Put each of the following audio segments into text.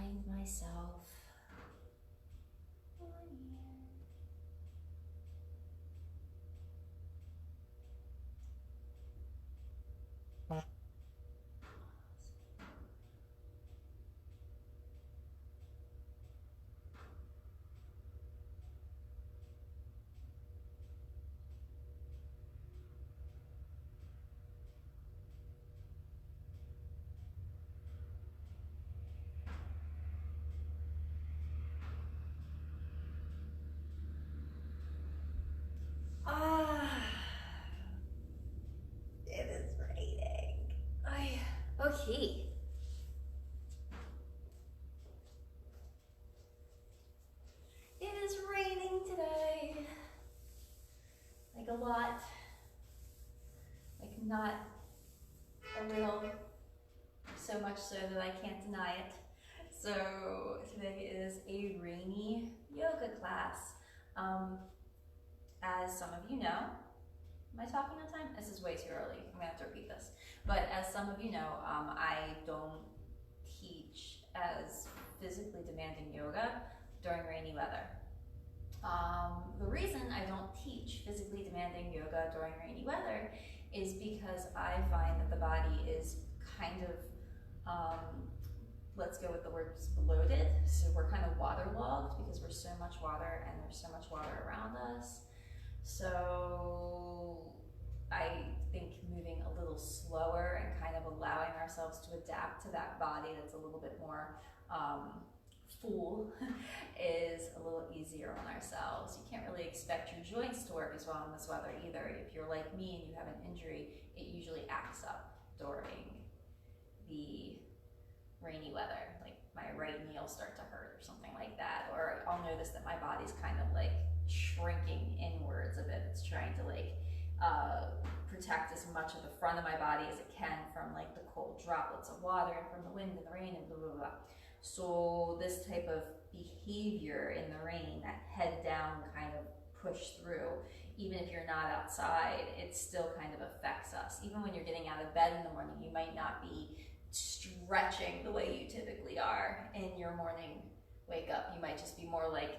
find myself on here. It is raining. Okay. It is raining today. Like a lot. Like not a little. So much so that I can't deny it. So today is a rainy yoga class. As some of you know, am I talking on time? This is way too early. I'm gonna have to repeat this. But as some of you know, I don't teach as physically demanding yoga during rainy weather. The reason I don't teach physically demanding yoga during rainy weather is because I find that the body is kind of, let's go with the word bloated. So we're kind of waterlogged because we're so much water and there's so much water around us. So I think moving a little slower and kind of allowing ourselves to adapt to that body that's a little bit more full is a little easier on ourselves. You can't really expect your joints to work as well in this weather either. If you're like me and you have an injury, it usually acts up during the rainy weather. Like my right knee will start to hurt or something like that, or I'll notice that my body's kind of like shrinking inwards a bit. It's trying to like protect as much of the front of my body as it can from like the cold droplets of water and from the wind and the rain and blah, blah, blah. So this type of behavior in the rain, that head down kind of push through, even if you're not outside, it still kind of affects us. Even when you're getting out of bed in the morning, you might not be stretching the way you typically are in your morning wake up. You might just be more like,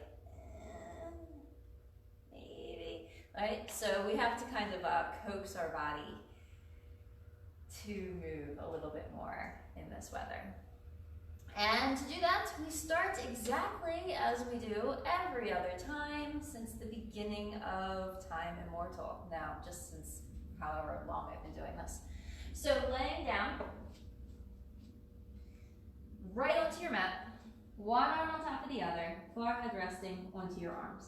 maybe, right? So we have to kind of coax our body to move a little bit more in this weather. And to do that, we start exactly as we do every other time since the beginning of time immortal. Now, just since however long I've been doing this. So laying down, right onto your mat, one arm on top of the other, forehead resting onto your arms.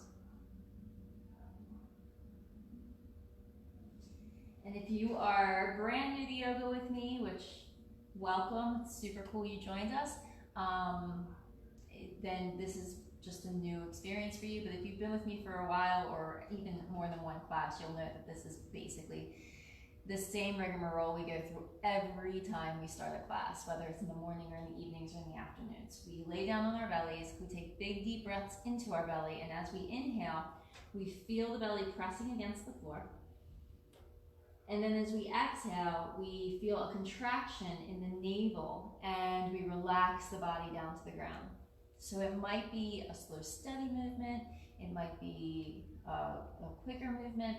And if you are brand new to yoga with me, which welcome, it's super cool you joined us, then this is just a new experience for you. But if you've been with me for a while or even more than one class, you'll know that this is basically the same rigmarole we go through every time we start a class, whether it's in the morning or in the evenings or in the afternoons. We lay down on our bellies, we take big deep breaths into our belly, and as we inhale, we feel the belly pressing against the floor. And then as we exhale, we feel a contraction in the navel and we relax the body down to the ground. So it might be a slow, steady movement. It might be a quicker movement.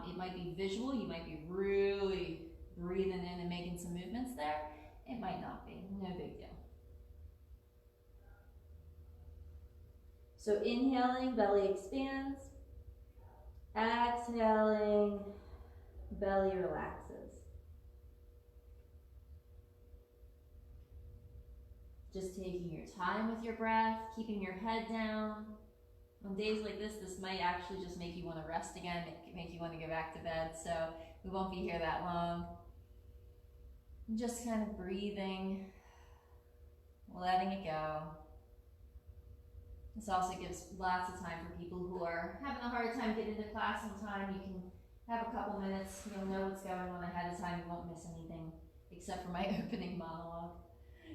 It might be visual. You might be really breathing in and making some movements there. It might not be. No big deal. So inhaling, belly expands. Exhaling, belly relaxes. Just taking your time with your breath, keeping your head down. On days like this might actually just make you want to rest again, make you want to go back to bed, so we won't be here that long. Just kind of breathing, letting it go. This also gives lots of time for people who are having a hard time getting to class on time. You can have a couple minutes, you'll know what's going on ahead of time, you won't miss anything except for my opening monologue.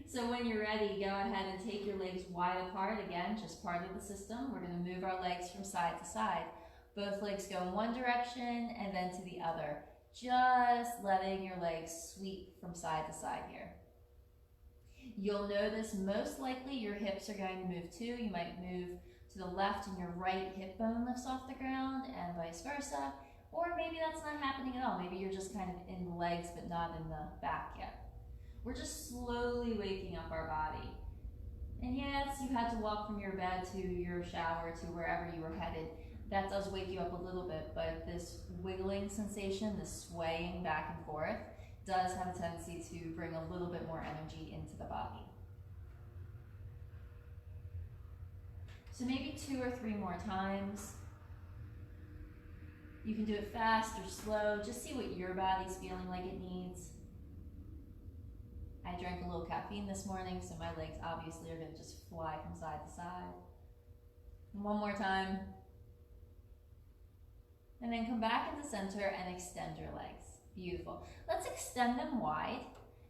So when you're ready, go ahead and take your legs wide apart. Again, just part of the system. We're going to move our legs from side to side. Both legs go in one direction and then to the other. Just letting your legs sweep from side to side here. You'll notice most likely your hips are going to move too. You might move to the left and your right hip bone lifts off the ground and vice versa. Or maybe that's not happening at all. Maybe you're just kind of in the legs but not in the back yet. We're just slowly waking up our body. And yes, you had to walk from your bed to your shower to wherever you were headed. That does wake you up a little bit, but this wiggling sensation, this swaying back and forth, does have a tendency to bring a little bit more energy into the body. So maybe 2 or 3 more times. You can do it fast or slow. Just see what your body's feeling like it needs. I drank a little caffeine this morning, so my legs obviously are going to just fly from side to side. And one more time. And then come back into center and extend your legs. Beautiful. Let's extend them wide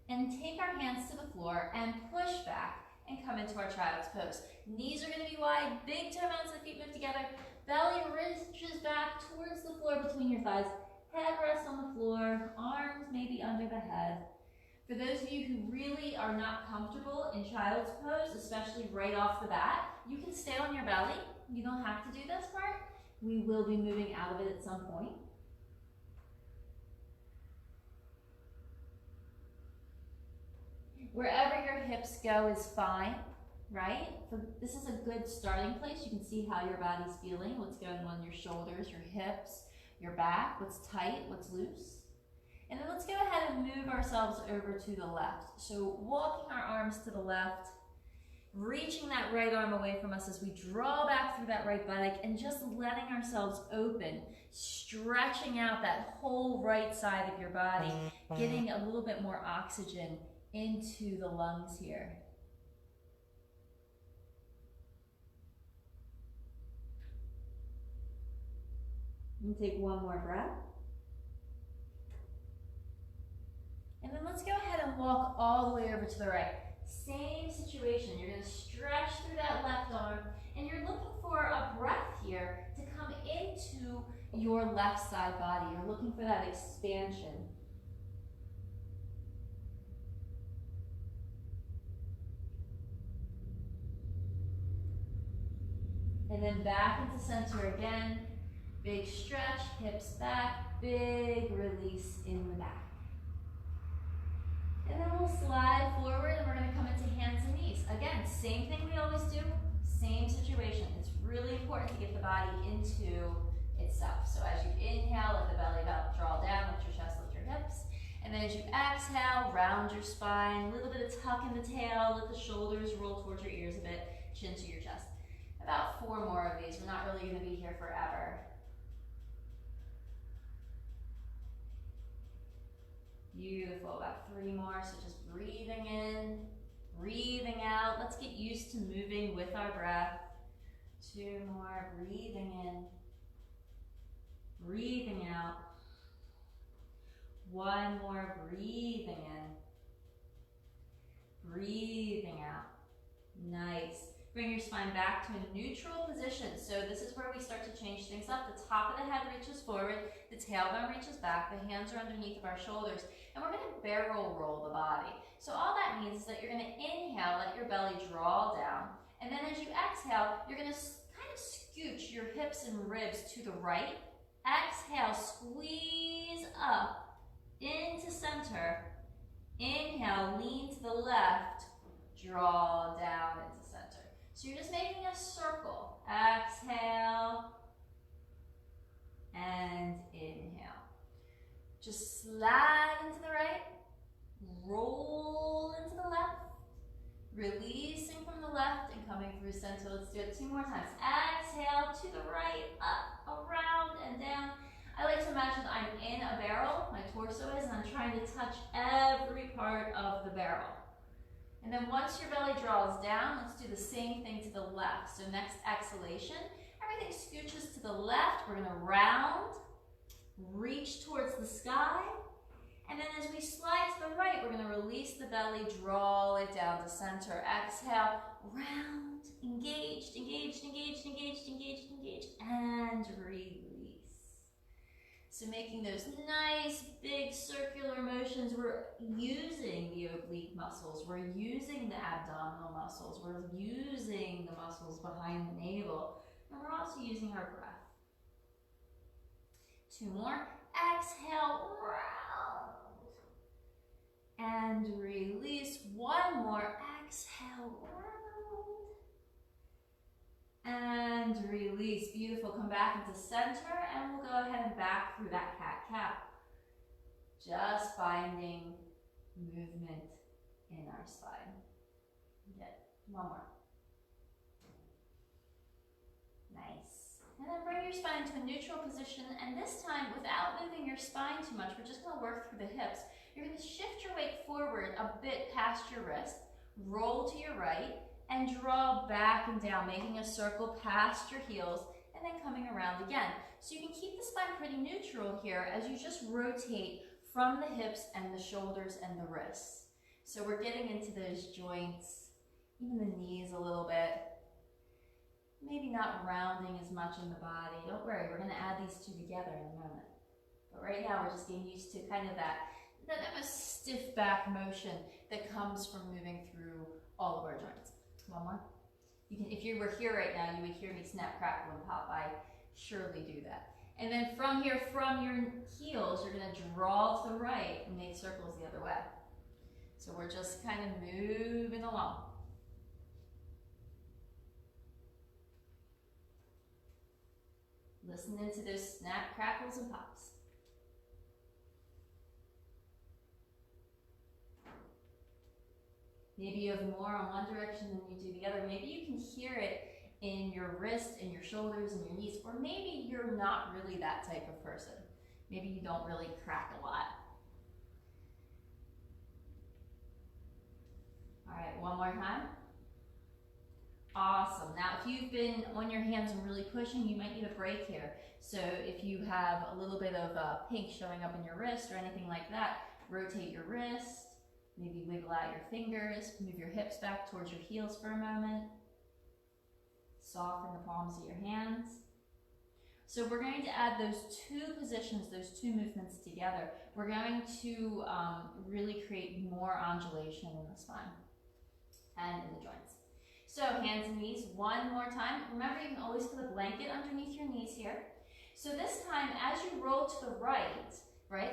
and take our hands to the floor and push back and come into our child's pose. Knees are going to be wide, big toe mounts of the feet move together, belly reaches back towards the floor between your thighs, head rests on the floor, arms maybe under the head. For those of you who really are not comfortable in child's pose, especially right off the bat, you can stay on your belly. You don't have to do this part. We will be moving out of it at some point. Wherever your hips go is fine, right? This is a good starting place. You can see how your body's feeling, what's going on your shoulders, your hips, your back, what's tight, what's loose. And then let's go ahead and move ourselves over to the left. So walking our arms to the left, reaching that right arm away from us as we draw back through that right buttock and just letting ourselves open, stretching out that whole right side of your body, getting a little bit more oxygen into the lungs here. And take one more breath. And then let's go ahead and walk all the way over to the right. Same situation. You're going to stretch through that left arm, and you're looking for a breath here to come into your left side body. You're looking for that expansion. And then back into center again. Big stretch, hips back, big release in the back. And then we'll slide forward and we're going to come into hands and knees. Again, same thing we always do, same situation. It's really important to get the body into itself. So as you inhale, let the belly draw down, lift your chest, lift your hips. And then as you exhale, round your spine, a little bit of tuck in the tail, let the shoulders roll towards your ears a bit, chin to your chest. About 4 more of these. We're not really going to be here forever. Beautiful. About 3 more. So just breathing in, breathing out. Let's get used to moving with our breath. 2 more. Breathing in, breathing out. 1 more. Breathing in, breathing out. Nice. Bring your spine back to a neutral position. So this is where we start to change things up. The top of the head reaches forward, the tailbone reaches back, the hands are underneath of our shoulders, and we're going to barrel roll the body. So all that means is that you're going to inhale, let your belly draw down, and then as you exhale, you're going to kind of scooch your hips and ribs to the right. Exhale, squeeze up into center. Inhale, lean to the left, draw down into center. So you're just making a circle. Exhale and inhale. Just slide into the right, roll into the left, releasing from the left and coming through center. Let's do it 2 more times. Exhale to the right, up, around, and down. I like to imagine I'm in a barrel, my torso is, and I'm trying to touch every part of the barrel. And then once your belly draws down, let's do the same thing to the left. So next exhalation, everything scooches to the left. We're going to round, reach towards the sky. And then as we slide to the right, we're going to release the belly, draw it down to center. Exhale, round, engaged, engaged, engaged, engaged, engaged, engaged, and release. So making those nice big circular motions, we're using the oblique muscles, we're using the abdominal muscles, we're using the muscles behind the navel, and we're also using our breath. 2 more. Exhale, round. And release. 1 more. Exhale, round. And release. Beautiful. Come back into center, and we'll go ahead and back through that cat-cow. Just finding movement in our spine. Good. 1 more. Nice. And then bring your spine to a neutral position, and this time, without moving your spine too much, we're just going to work through the hips. You're going to shift your weight forward a bit past your wrist, roll to your right, and draw back and down, making a circle past your heels, and then coming around again. So you can keep the spine pretty neutral here as you just rotate from the hips and the shoulders and the wrists. So we're getting into those joints, even the knees a little bit. Maybe not rounding as much in the body. Don't worry, we're going to add these 2 together in a moment. But right now we're just getting used to kind of that stiff back motion that comes from moving through all of our joints. 1 more. You can, if you were here right now, you would hear me snap, crackle, and pop. I surely do that. And then from here, from your heels, you're going to draw to the right and make circles the other way. So we're just kind of moving along. Listening to those snap, crackles, and pops. Maybe you have more on one direction than you do the other. Maybe you can hear it in your wrist, and your shoulders, and your knees. Or maybe you're not really that type of person. Maybe you don't really crack a lot. All right, 1 more time. Awesome. Now, if you've been on your hands and really pushing, you might need a break here. So if you have a little bit of pink showing up in your wrist or anything like that, rotate your wrist, maybe wiggle out your fingers, move your hips back towards your heels for a moment. Soften the palms of your hands. So we're going to add those 2 positions, those 2 movements together. We're going to really create more undulation in the spine and in the joints. So hands and knees 1 more time. Remember, you can always put a blanket underneath your knees here. So this time, as you roll to the right,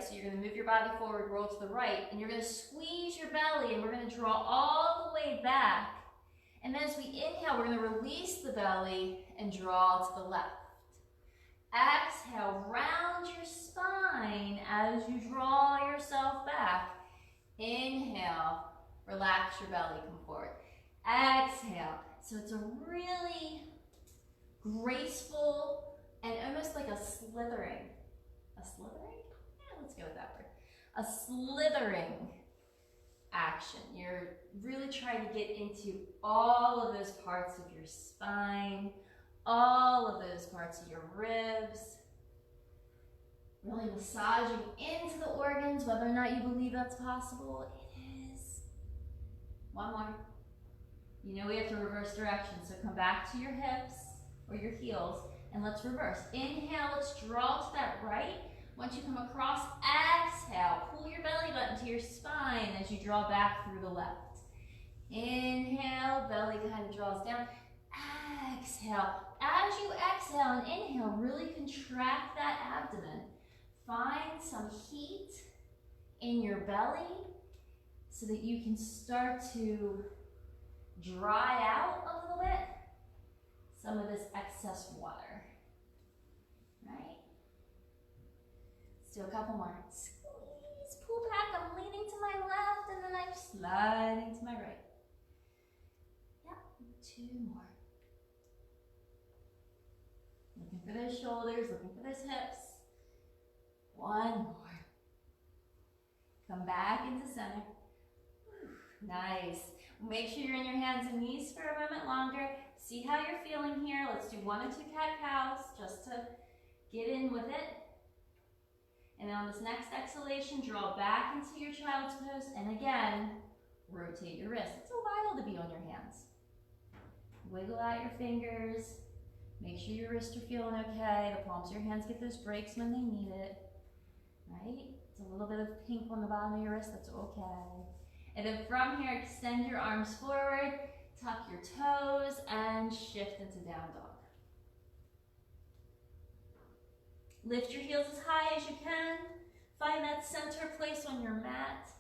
so you're going to move your body forward, roll to the right, and you're going to squeeze your belly, and we're going to draw all the way back. And then as we inhale, we're going to release the belly and draw to the left. Exhale, round your spine as you draw yourself back. Inhale, relax your belly, come forward. Exhale. So it's a really graceful and almost like a slithering. A slithering? Yeah, let's go with that word. A slithering action. You're really trying to get into all of those parts of your spine, all of those parts of your ribs. Really massaging into the organs, whether or not you believe that's possible, it is. 1 more. You know we have to reverse direction, so come back to your hips or your heels, and let's reverse. Inhale, let's draw to that right. Once you come across, exhale, pull your belly button to your spine as you draw back through the left. Inhale, belly kind of draws down. Exhale. As you exhale and inhale, really contract that abdomen. Find some heat in your belly so that you can start to dry out a little bit some of this excess water, right? Let's do a couple more. Squeeze, pull back, I'm leaning to my left, and then I'm sliding to my right. Yep, 2 more. Looking for those shoulders, looking for those hips. 1 more. Come back into center. Nice. Make sure you're in your hands and knees for a moment longer. See how you're feeling here. Let's do 1 or 2 cat-cows just to get in with it. And on this next exhalation, draw back into your child's pose. And again, rotate your wrist. It's a while to be on your hands. Wiggle out your fingers. Make sure your wrists are feeling okay. The palms of your hands get those breaks when they need it. right? It's a little bit of pink on the bottom of your wrist, that's okay. And then from here, extend your arms forward, tuck your toes, and shift into down dog. Lift your heels as high as you can. Find that center place on your mat.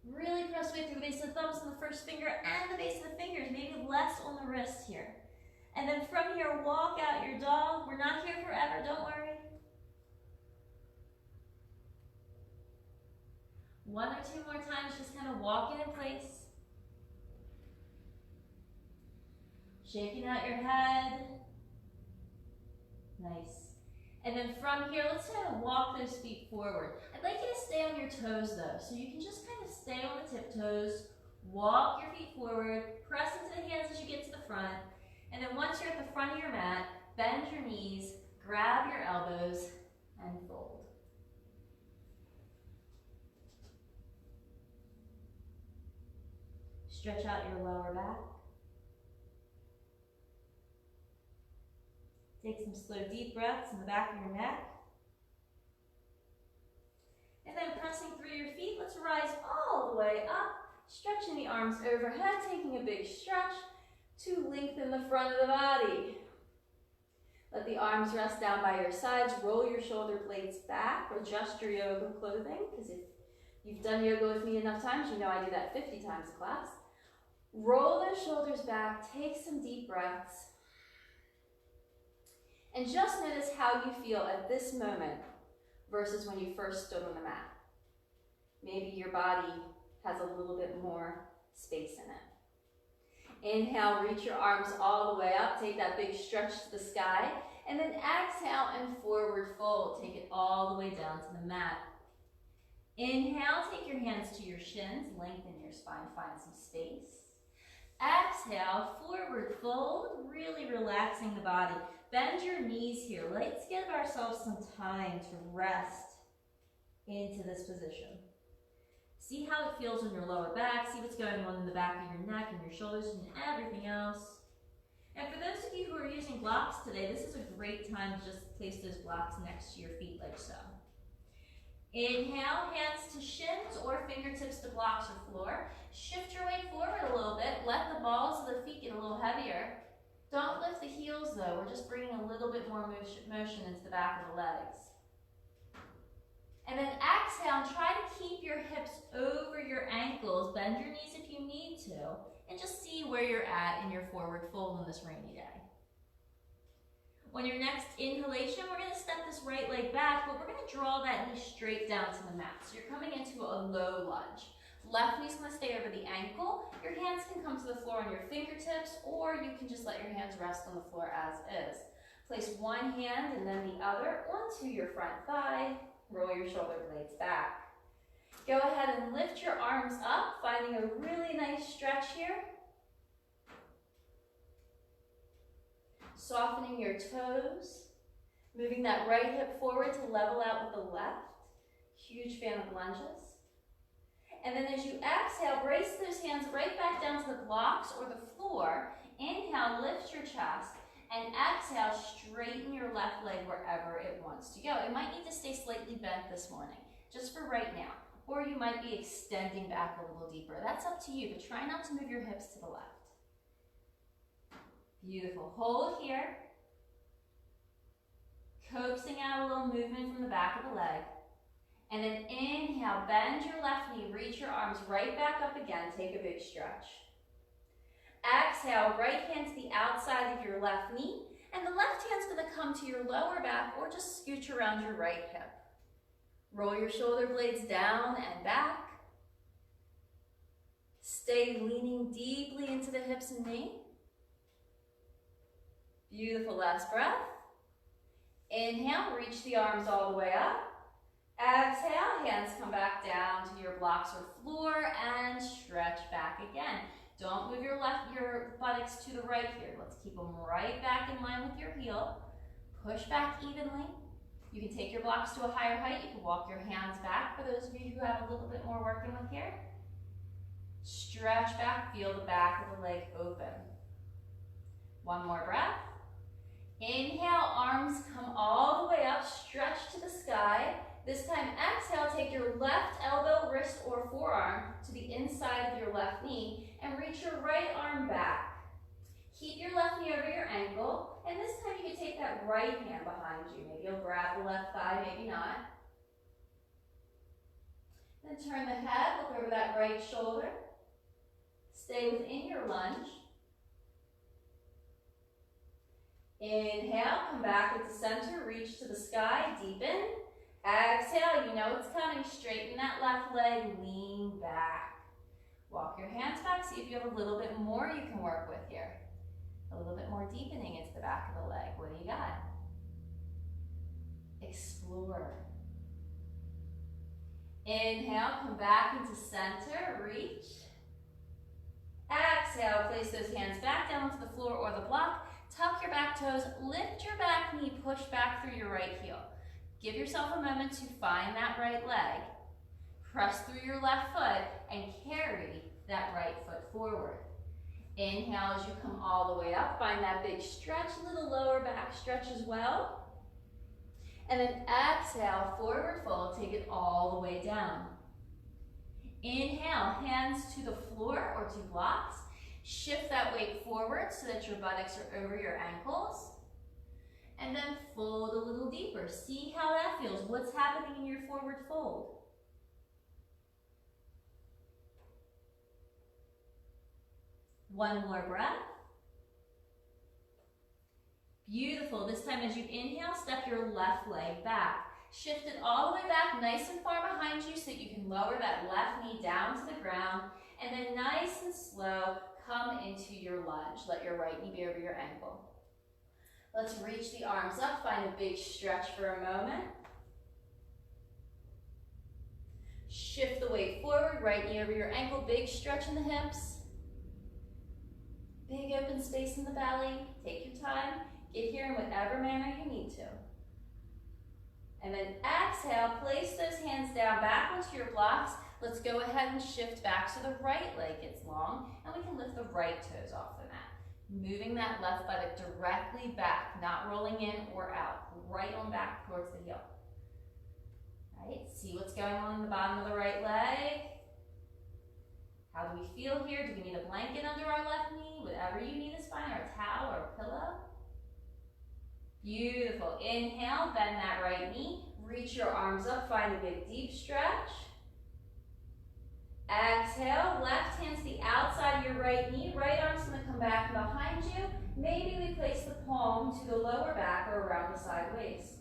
Really press weight through the base of the thumbs and the first finger and the base of the fingers, maybe less on the wrist here. And then from here, walk out your dog. We're not here forever, don't worry. One or two more times, just kind of walking in place. Shaking out your head. Nice. And then from here, let's kind of walk those feet forward. I'd like you to stay on your toes though, so you can just kind of stay on the tiptoes, walk your feet forward, press into the hands as you get to the front, and then once you're at the front of your mat, bend your knees, grab your elbows, and fold. Stretch out your lower back. Take some slow, deep breaths in the back of your neck. And then pressing through your feet, let's rise all the way up, stretching the arms overhead, taking a big stretch to lengthen the front of the body. Let the arms rest down by your sides, roll your shoulder blades back, adjust your yoga clothing, because if you've done yoga with me enough times, you know I do that 50 times a class. Roll those shoulders back, take some deep breaths. And just notice how you feel at this moment versus when you first stood on the mat. Maybe your body has a little bit more space in it. Inhale, reach your arms all the way up. Take that big stretch to the sky. And then exhale and forward fold. Take it all the way down to the mat. Inhale, take your hands to your shins. Lengthen your spine, find some space. Exhale, forward fold, really relaxing the body. Bend your knees here. Let's give ourselves some time to rest into this position. See how it feels in your lower back. See what's going on in the back of your neck and your shoulders and everything else. And for those of you who are using blocks today, this is a great time to just place those blocks next to your feet like so. Inhale, hands to shins or fingertips to blocks or floor. Shift your weight forward a little bit. Let the balls of the feet get a little heavier. Don't lift the heels though. We're just bringing a little bit more motion into the back of the legs. And then exhale and try to keep your hips over your ankles. Bend your knees if you need to. And just see where you're at in your forward fold on this rainy day. On your next inhalation, we're going to step this right leg back, but we're going to draw that knee straight down to the mat. So you're coming into a low lunge. Left knee's going to stay over the ankle. Your hands can come to the floor on your fingertips, or you can just let your hands rest on the floor as is. Place one hand and then the other onto your front thigh. Roll your shoulder blades back. Go ahead and lift your arms up, finding a really nice stretch here. Softening your toes. Moving that right hip forward to level out with the left. Huge fan of lunges. And then as you exhale, brace those hands right back down to the blocks or the floor. Inhale, lift your chest. And exhale, straighten your left leg wherever it wants to go. It might need to stay slightly bent this morning, just for right now. Or you might be extending back a little deeper. That's up to you, but try not to move your hips to the left. Beautiful. Hold here. Coaxing out a little movement from the back of the leg. And then inhale, bend your left knee, reach your arms right back up again. Take a big stretch. Exhale, right hand to the outside of your left knee, and the left hand's gonna come to your lower back or just scooch around your right hip. Roll your shoulder blades down and back. Stay leaning deeply into the hips and knee. Beautiful, last breath. Inhale, reach the arms all the way up. Exhale, hands come back down to your blocks or floor and stretch back again. Don't move your buttocks to the right here. Let's keep them right back in line with your heel. Push back evenly. You can take your blocks to a higher height. You can walk your hands back for those of you who have a little bit more working with here. Stretch back, feel the back of the leg open. One more breath. Inhale, arms come all the way up, stretch to the sky. This time, exhale, take your left elbow, wrist, or forearm to the inside of your left knee and reach your right arm back. Keep your left knee over your ankle, and this time you can take that right hand behind you. Maybe you'll grab the left thigh, maybe not. Then turn the head, look over that right shoulder. Stay within your lunge. Inhale, come back into center, reach to the sky, deepen. Exhale, you know it's coming. Straighten that left leg, lean back. Walk your hands back, see if you have a little bit more you can work with here. A little bit more deepening into the back of the leg. What do you got? Explore. Inhale, come back into center, reach. Exhale, place those hands back down onto the floor or the block. Tuck your back toes, lift your back knee, push back through your right heel. Give yourself a moment to find that right leg. Press through your left foot and carry that right foot forward. Inhale as you come all the way up. Find that big stretch, little lower back stretch as well. And then exhale, forward fold, take it all the way down. Inhale, hands to the floor or to blocks. Shift that weight forward so that your buttocks are over your ankles. And then fold a little deeper. See how that feels. What's happening in your forward fold? One more breath. Beautiful. This time as you inhale, step your left leg back. Shift it all the way back, nice and far behind you so that you can lower that left knee down to the ground. And then nice and slow, come into your lunge. Let your right knee be over your ankle. Let's reach the arms up, find a big stretch for a moment. Shift the weight forward, right knee over your ankle, big stretch in the hips. Big open space in the belly. Take your time. Get here in whatever manner you need to. And then exhale, place those hands down back onto your blocks. Let's go ahead and shift back so the right leg gets long and we can lift the right toes off the mat. Moving that left buttock directly back, not rolling in or out. Right on back towards the heel. Right, see what's going on in the bottom of the right leg. How do we feel here? Do we need a blanket under our left knee? Whatever you need is fine, or a towel or a pillow. Beautiful. Inhale, bend that right knee. Reach your arms up, find a big deep stretch. Exhale, left hand to the outside of your right knee. Right arm's gonna come back behind you. Maybe we place the palm to the lower back or around the side waist.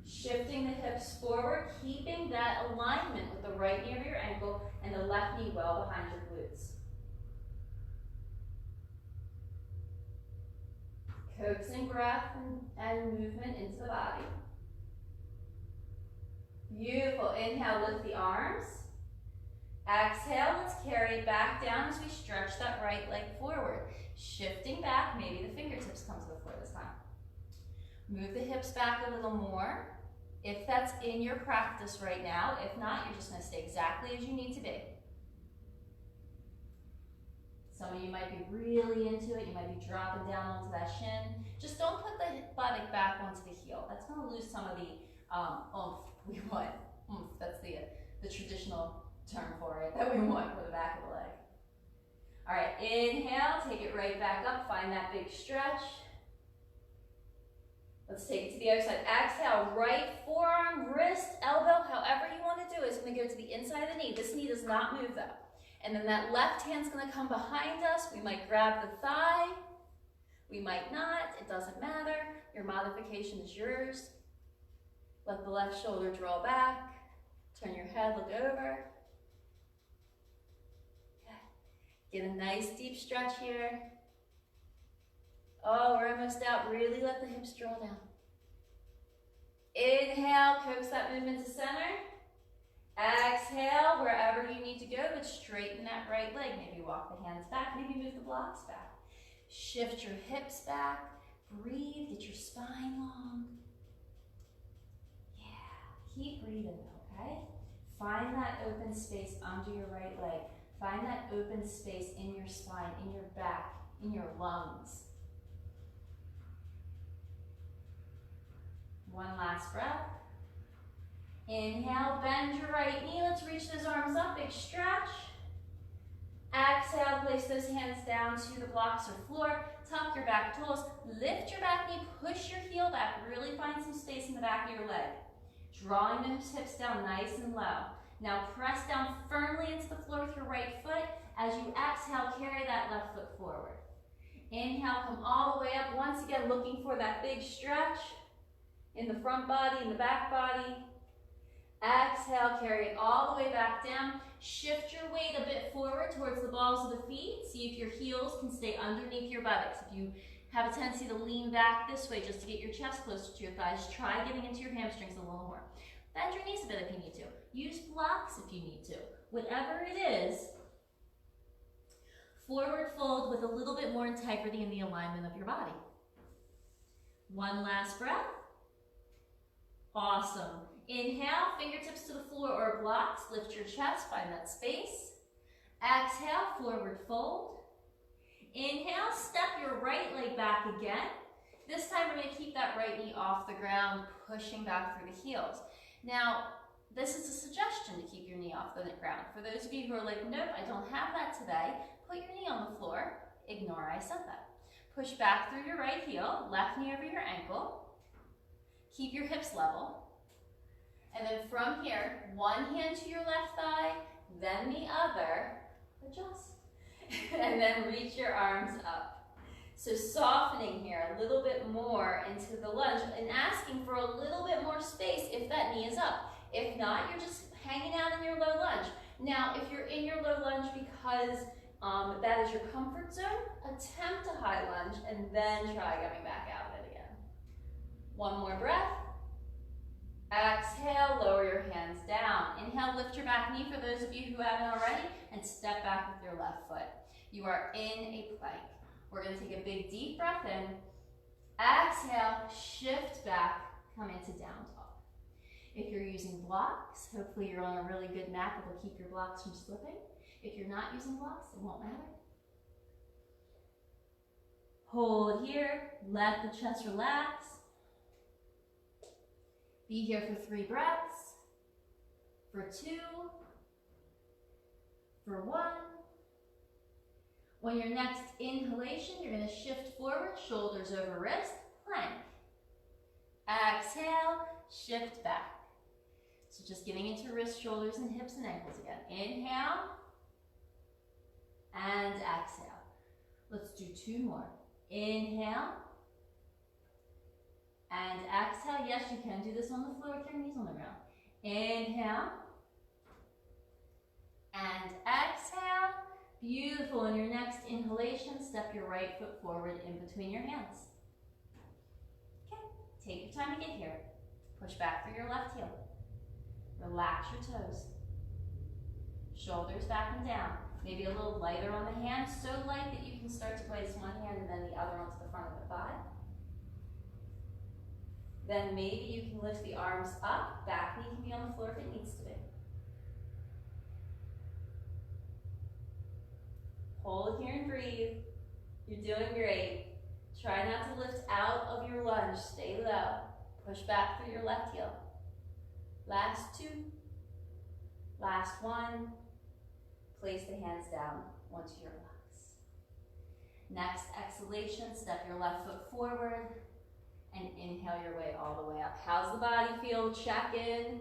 Shifting the hips forward, keeping that alignment with the right knee over your ankle and the left knee well behind your glutes. Coaxing breath and movement into the body. Beautiful. Inhale, lift the arms. Exhale, let's carry it back down as we stretch that right leg forward. Shifting back, maybe the fingertips come to the floor this time. Move the hips back a little more, if that's in your practice right now. If not, you're just gonna stay exactly as you need to be. Some of you might be really into it. You might be dropping down onto that shin. Just don't put the buttock back onto the heel. That's gonna lose some of the oomph we want. Oomph, that's the traditional term for it that we want for the back of the leg. All right, inhale, take it right back up, find that big stretch. Let's take it to the other side. Exhale, right forearm, wrist, elbow, however you want to do it. It's going to go to the inside of the knee. This knee does not move though. And then that left hand's going to come behind us. We might grab the thigh. We might not. It doesn't matter. Your modification is yours. Let the left shoulder draw back. Turn your head, look over. Get a nice deep stretch here. Oh, we're almost out. Really let the hips draw down. Inhale, coax that movement to center. Exhale, wherever you need to go, but straighten that right leg. Maybe walk the hands back, maybe move the blocks back. Shift your hips back. Breathe, get your spine long. Yeah, keep breathing, okay? Find that open space under your right leg. Find that open space in your spine, in your back, in your lungs. One last breath. Inhale, bend your right knee. Let's reach those arms up, big stretch. Exhale, place those hands down to the blocks or floor. Tuck your back toes, lift your back knee, push your heel back. Really find some space in the back of your leg. Drawing those hips down nice and low. Now press down firmly into the floor with your right foot. As you exhale, carry that left foot forward. Inhale, come all the way up. Once again, looking for that big stretch in the front body, in the back body. Exhale, carry it all the way back down. Shift your weight a bit forward towards the balls of the feet. See if your heels can stay underneath your buttocks. If you have a tendency to lean back this way just to get your chest closer to your thighs, try getting into your hamstrings a little more. Bend your knees a bit if you need to. Use blocks if you need to. Whatever it is, forward fold with a little bit more integrity in the alignment of your body. One last breath. Awesome. Inhale, fingertips to the floor or blocks. Lift your chest, find that space. Exhale, forward fold. Inhale, step your right leg back again. This time we're going to keep that right knee off the ground, pushing back through the heels. Now, this is a suggestion to keep your knee off the ground. For those of you who are like, nope, I don't have that today, put your knee on the floor. Ignore I said that. Push back through your right heel, left knee over your ankle. Keep your hips level. And then from here, one hand to your left thigh, then the other, adjust. And then reach your arms up. So softening here a little bit more into the lunge and asking for a little bit more space if that knee is up. If not, you're just hanging out in your low lunge. Now, if you're in your low lunge because that is your comfort zone, attempt a high lunge and then try coming back out of it again. One more breath. Exhale, lower your hands down. Inhale, lift your back knee for those of you who haven't already, and step back with your left foot. You are in a plank. We're going to take a big deep breath in. Exhale, shift back, come into down dog. If you're using blocks, hopefully you're on a really good mat that will keep your blocks from slipping. If you're not using blocks, it won't matter. Hold here, let the chest relax. Be here for 3 breaths, for 2, for 1. On your next inhalation, you're going to shift forward, shoulders over wrist, plank. Exhale, shift back. So just getting into wrists, shoulders, and hips and ankles again. Inhale, and exhale. Let's do 2 more. Inhale, and exhale. Yes, you can do this on the floor with your knees on the ground. Inhale. And exhale. Beautiful. On your next inhalation, step your right foot forward in between your hands. Okay. Take your time to get here. Push back through your left heel. Relax your toes. Shoulders back and down. Maybe a little lighter on the hands. So light that you can start to place one hand and then the other onto the front of the thigh. Then maybe you can lift the arms up. Back knee can be on the floor if it needs to be. Hold here and breathe. You're doing great. Try not to lift out of your lunge. Stay low. Push back through your left heel. Last 2. Last 1. Place the hands down onto your blocks. Next exhalation, step your left foot forward. And inhale your way all the way up. How's the body feel? Check in.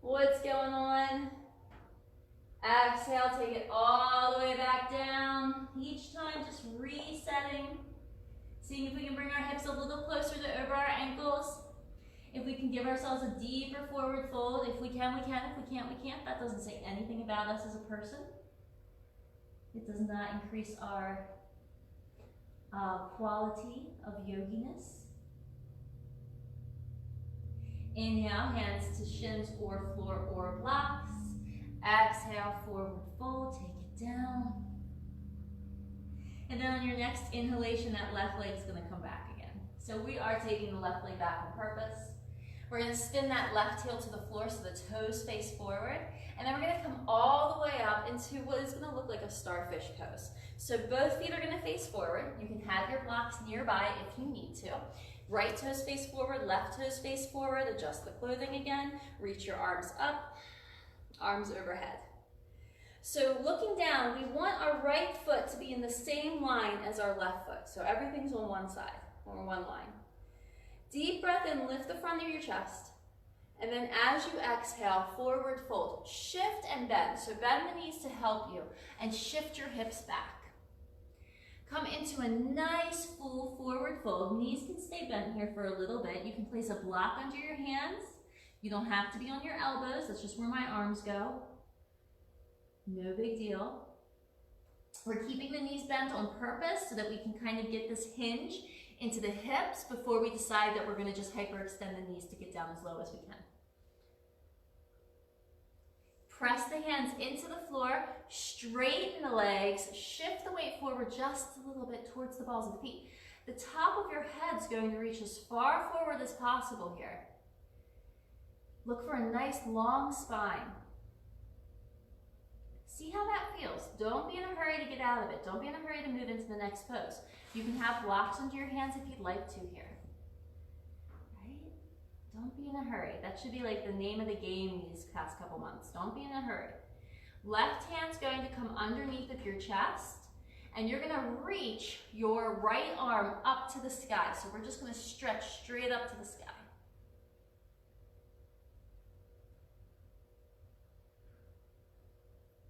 What's going on? Exhale, take it all the way back down. Each time just resetting. Seeing if we can bring our hips a little closer to over our ankles. If we can give ourselves a deeper forward fold. If we can, we can. If we can't, we can't. That doesn't say anything about us as a person. It does not increase our quality of yoginess. Inhale, hands to shins or floor or blocks. Exhale, forward fold, take it down. And then on your next inhalation, that left leg's gonna come back again. So we are taking the left leg back on purpose. We're gonna spin that left heel to the floor so the toes face forward. And then we're gonna come all the way up into what is gonna look like a starfish pose. So both feet are gonna face forward. You can have your blocks nearby if you need to. Right toes face forward, left toes face forward, adjust the clothing again, reach your arms up, arms overhead. So looking down, we want our right foot to be in the same line as our left foot. So everything's on one side, or one line. Deep breath in, lift the front of your chest. And then as you exhale, forward fold. Shift and bend. So bend the knees to help you and shift your hips back. Come into a nice full forward fold. Knees can stay bent here for a little bit. You can place a block under your hands. You don't have to be on your elbows. That's just where my arms go. No big deal. We're keeping the knees bent on purpose so that we can kind of get this hinge into the hips before we decide that we're going to just hyperextend the knees to get down as low as we can. Press the hands into the floor, straighten the legs, shift the weight forward just a little bit towards the balls of the feet. The top of your head's going to reach as far forward as possible here. Look for a nice long spine. See how that feels. Don't be in a hurry to get out of it. Don't be in a hurry to move into the next pose. You can have blocks under your hands if you'd like to here. Right? Don't be in a hurry. That should be like the name of the game these past couple months. Don't be in a hurry. Left hand's going to come underneath of your chest, and you're going to reach your right arm up to the sky. So we're just going to stretch straight up to the sky.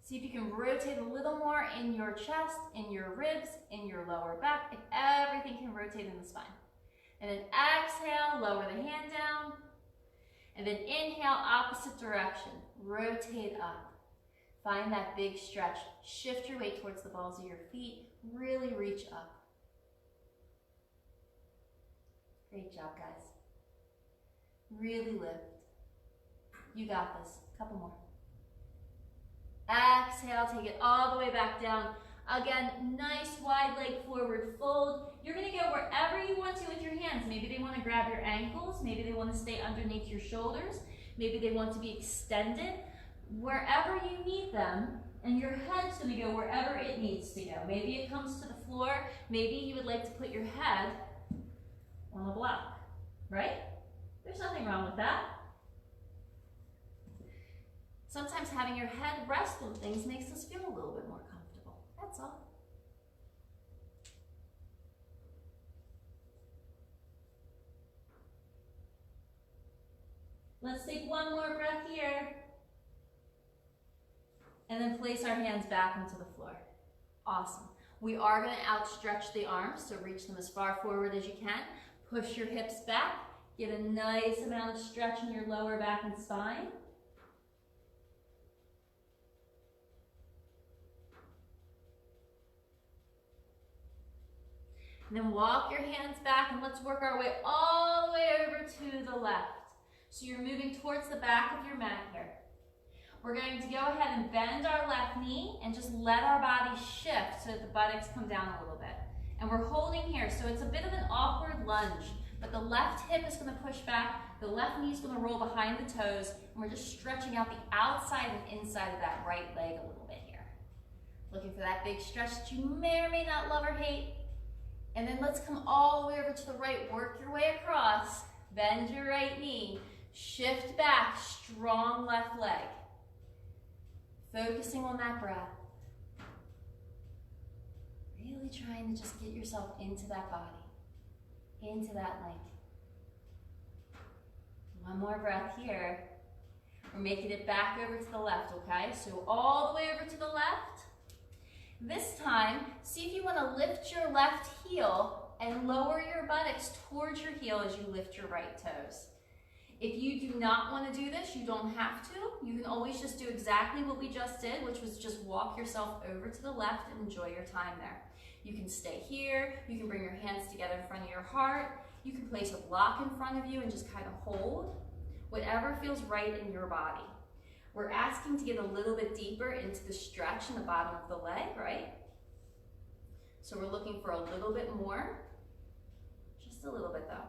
See if you can rotate a little more in your chest, in your ribs, in your lower back, if everything can rotate in the spine. And then exhale, lower the hand down. And then inhale, opposite direction. Rotate up. Find that big stretch. Shift your weight towards the balls of your feet. Really reach up. Great job, guys. Really lift. You got this. Couple more. Exhale, take it all the way back down. Again, nice wide leg forward fold. You're going to go wherever you want to with your hands. Maybe they want to grab your ankles. Maybe they want to stay underneath your shoulders. Maybe they want to be extended. Wherever you need them, and your head's going to go wherever it needs to go. Maybe it comes to the floor. Maybe you would like to put your head on a block, right? There's nothing wrong with that. Sometimes having your head rest on things makes us feel a little bit more comfortable. That's all. Let's take one more breath here. And then place our hands back onto the floor. Awesome. We are going to outstretch the arms, so reach them as far forward as you can. Push your hips back. Get a nice amount of stretch in your lower back and spine. And then walk your hands back and let's work our way all the way over to the left. So you're moving towards the back of your mat here. We're going to go ahead and bend our left knee and just let our body shift so that the buttocks come down a little bit. And we're holding here, so it's a bit of an awkward lunge, but the left hip is going to push back, the left knee is going to roll behind the toes, and we're just stretching out the outside and inside of that right leg a little bit here. Looking for that big stretch that you may or may not love or hate. And then let's come all the way over to the right. Work your way across. Bend your right knee. Shift back. Strong left leg. Focusing on that breath. Really trying to just get yourself into that body. Into that length. One more breath here. We're making it back over to the left, okay? So all the way over to the left. This time, see if you want to lift your left heel and lower your buttocks towards your heel as you lift your right toes. If you do not want to do this, you don't have to. You can always just do exactly what we just did, which was just walk yourself over to the left and enjoy your time there. You can stay here. You can bring your hands together in front of your heart. You can place a block in front of you and just kind of hold. Whatever feels right in your body. We're asking to get a little bit deeper into the stretch in the bottom of the leg, right? So we're looking for a little bit more. Just a little bit though.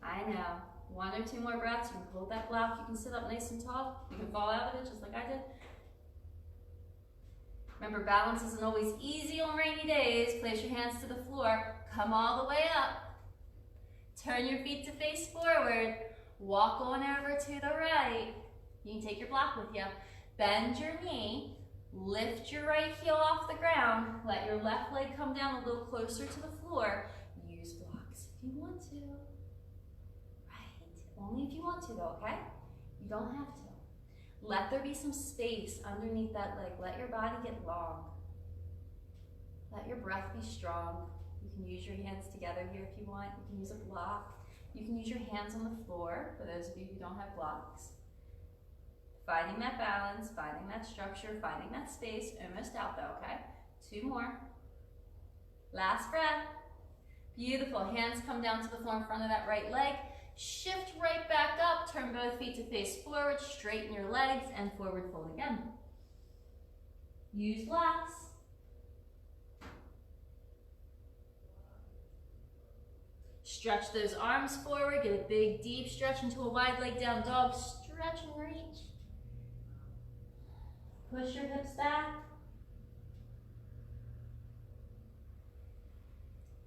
I know. One or two more breaths. You can hold that block. You can sit up nice and tall. You can fall out of it just like I did. Remember, balance isn't always easy on rainy days. Place your hands to the floor. Come all the way up. Turn your feet to face forward. Walk on over to the right. You can take your block with you. Bend your knee. Lift your right heel off the ground. Let your left leg come down a little closer to the floor. Use blocks if you want to. Right? Only if you want to though, okay? You don't have to. Let there be some space underneath that leg. Let your body get long. Let your breath be strong. You can use your hands together here if you want. You can use a block. You can use your hands on the floor, for those of you who don't have blocks. Finding that balance, finding that structure, finding that space. Almost out though, okay? 2 more. Last breath. Beautiful. Hands come down to the floor in front of that right leg. Shift right back up. Turn both feet to face forward. Straighten your legs and forward fold again. Use blocks. Stretch those arms forward. Get a big, deep stretch into a wide leg down dog. Stretch and reach. Push your hips back.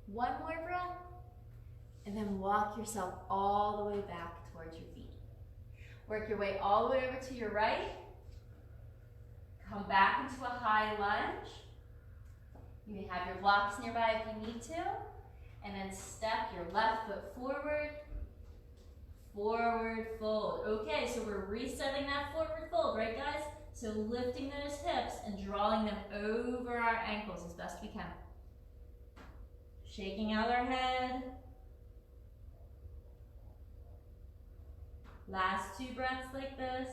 1 more breath. And then walk yourself all the way back towards your feet. Work your way all the way over to your right. Come back into a high lunge. You may have your blocks nearby if you need to. And then step your left foot forward. Forward fold. Okay, so we're resetting that forward fold, right guys? So lifting those hips and drawing them over our ankles as best we can. Shaking out our head. Last 2 breaths like this.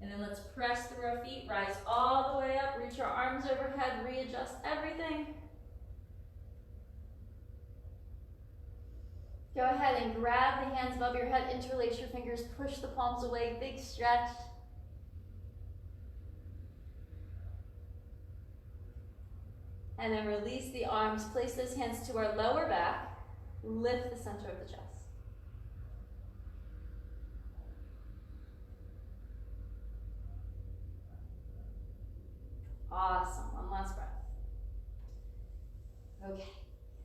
And then let's press through our feet, rise all the way up, reach our arms overhead, readjust everything. Go ahead and grab the hands above your head, interlace your fingers, push the palms away, big stretch. And then release the arms, place those hands to our lower back, lift the center of the chest. Awesome, 1 last breath. Okay,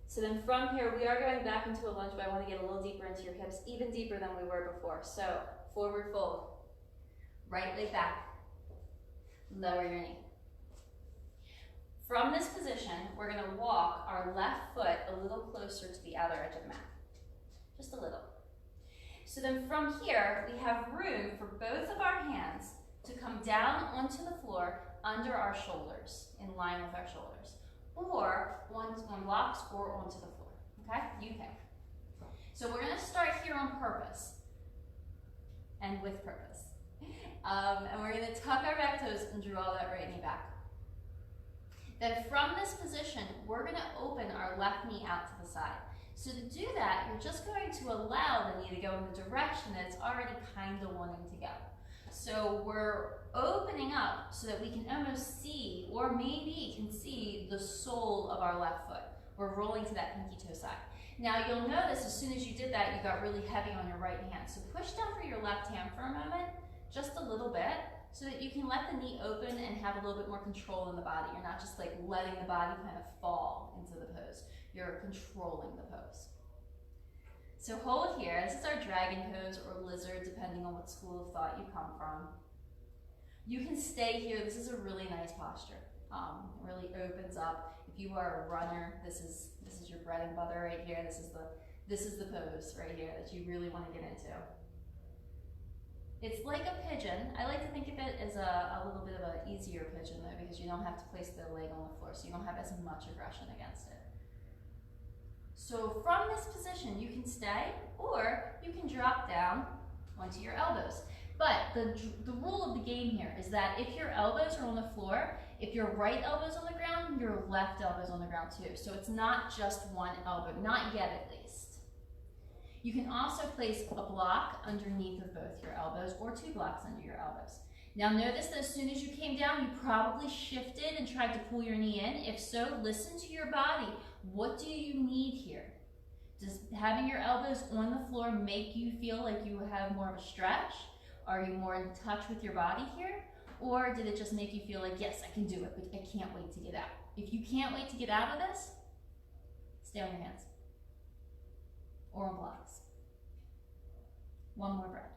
so then from here, we are going back into a lunge, but I want to get a little deeper into your hips, even deeper than we were before. So, forward fold, right leg back, lower your knee. From this position, we're going to walk our left foot a little closer to the outer edge of the mat, just a little. So then from here, we have room for both of our hands to come down onto the floor under our shoulders, in line with our shoulders, or on blocks or onto the floor, okay? You pick. So we're gonna start here on purpose, and with purpose. And we're gonna tuck our back toes and draw that right knee back. Then from this position, we're gonna open our left knee out to the side. So to do that, you're just going to allow the knee to go in the direction that it's already kind of wanting to go. So we're opening up so that we can almost see, or maybe can see, the sole of our left foot. We're rolling to that pinky toe side. Now you'll notice as soon as you did that, you got really heavy on your right hand. So push down for your left hand for a moment, just a little bit, so that you can let the knee open and have a little bit more control in the body. You're not just like letting the body kind of fall into the pose. You're controlling the pose. So hold here. This is our dragon pose or lizard, depending on what school of thought you come from. You can stay here. This is a really nice posture. It really opens up. If you are a runner, this is your bread and butter right here. This is the pose right here that you really want to get into. It's like a pigeon. I like to think of it as a little bit of an easier pigeon though, because you don't have to place the leg on the floor, so you don't have as much aggression against it. So from this position, you can stay, or you can drop down onto your elbows. But the rule of the game here is that if your elbows are on the floor, if your right elbow's on the ground, your left elbow's on the ground too. So it's not just one elbow, not yet at least. You can also place a block underneath of both your elbows, or 2 blocks under your elbows. Now notice that as soon as you came down, you probably shifted and tried to pull your knee in. If so, listen to your body. What do you need here? Does having your elbows on the floor make you feel like you have more of a stretch? Are you more in touch with your body here? Or did it just make you feel like, yes, I can do it, but I can't wait to get out? If you can't wait to get out of this, Stay on your hands. Or on blocks. One more breath.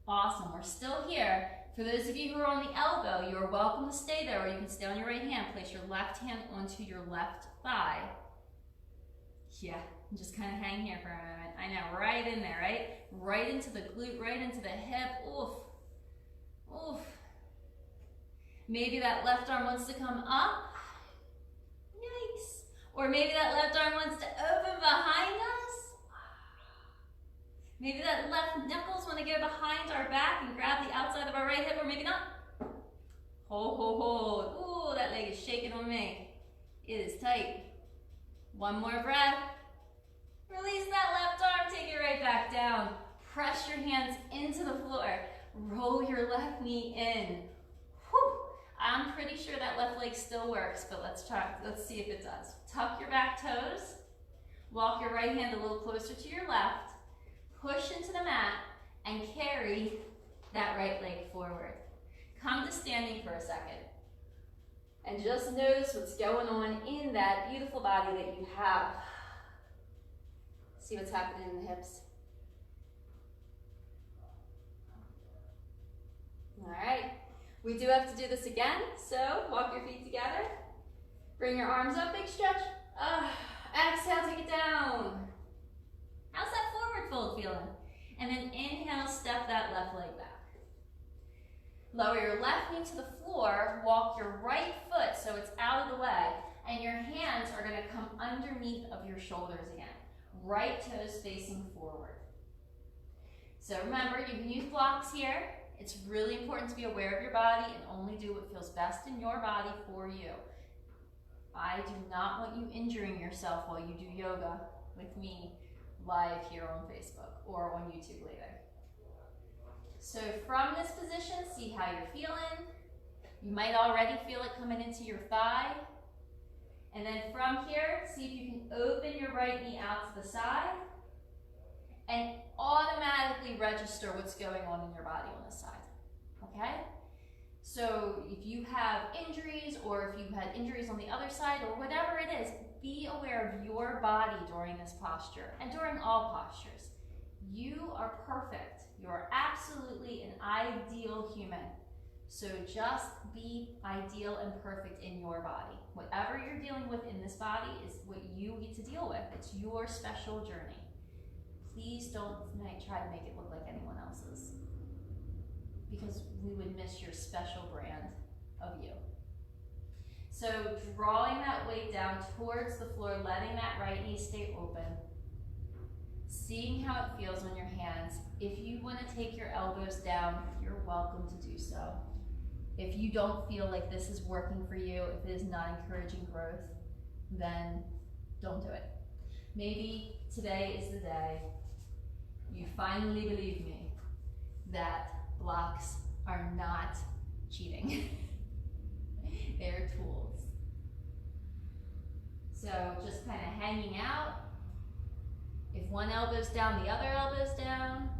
Awesome, we're still here. For those of you who are on the elbow, you are welcome to stay there, or you can stay on your right hand. Place your left hand onto your left thigh. Yeah, and just kind of hang here for a moment. I know, right in there, right? Right into the glute, right into the hip. Oof. Oof. Maybe that left arm wants to come up. Yikes. Or maybe that left arm wants to open behind us. Maybe that left knuckles want to go behind our back and grab the outside of our right hip, or maybe not. Hold, hold, hold. Ooh, that leg is shaking on me. It is tight. One more breath. Release that left arm, take it right back down. Press your hands into the floor. Roll your left knee in. Whew. I'm pretty sure that left leg still works, but let's try. Let's see if it does. Tuck your back toes. Walk your right hand a little closer to your left. Push into the mat and carry that right leg forward. Come to standing for a second. And just notice what's going on in that beautiful body that you have. See what's happening in the hips. All right, we do have to do this again, so walk your feet together. Bring your arms up, big stretch. Exhale, take it down. How's that forward fold feeling? And then inhale, step that left leg back. Lower your left knee to the floor, walk your right foot so it's out of the way, and your hands are gonna come underneath of your shoulders again. Right toes facing forward. So remember, you can use blocks here. It's really important to be aware of your body and only do what feels best in your body for you. I do not want you injuring yourself while you do yoga with me live here on Facebook or on YouTube later. So from this position, see how you're feeling. You might already feel it coming into your thigh. And then from here, see if you can open your right knee out to the side and automatically register what's going on in your body on this side, okay? So if you have injuries or if you've had injuries on the other side or whatever it is, be aware of your body during this posture and during all postures. You are perfect. You are absolutely an ideal human. So just be ideal and perfect in your body. Whatever you're dealing with in this body is what you get to deal with. It's your special journey. Please don't try to make it look like anyone else's, because we would miss your special brand of you. So drawing that weight down towards the floor, letting that right knee stay open, seeing how it feels on your hands. If you want to take your elbows down, you're welcome to do so. If you don't feel like this is working for you, if it is not encouraging growth, then don't do it. Maybe today is the day you finally believe me that blocks are not cheating. They're tools. So just kind of hanging out. If one elbow's down, the other elbow's down.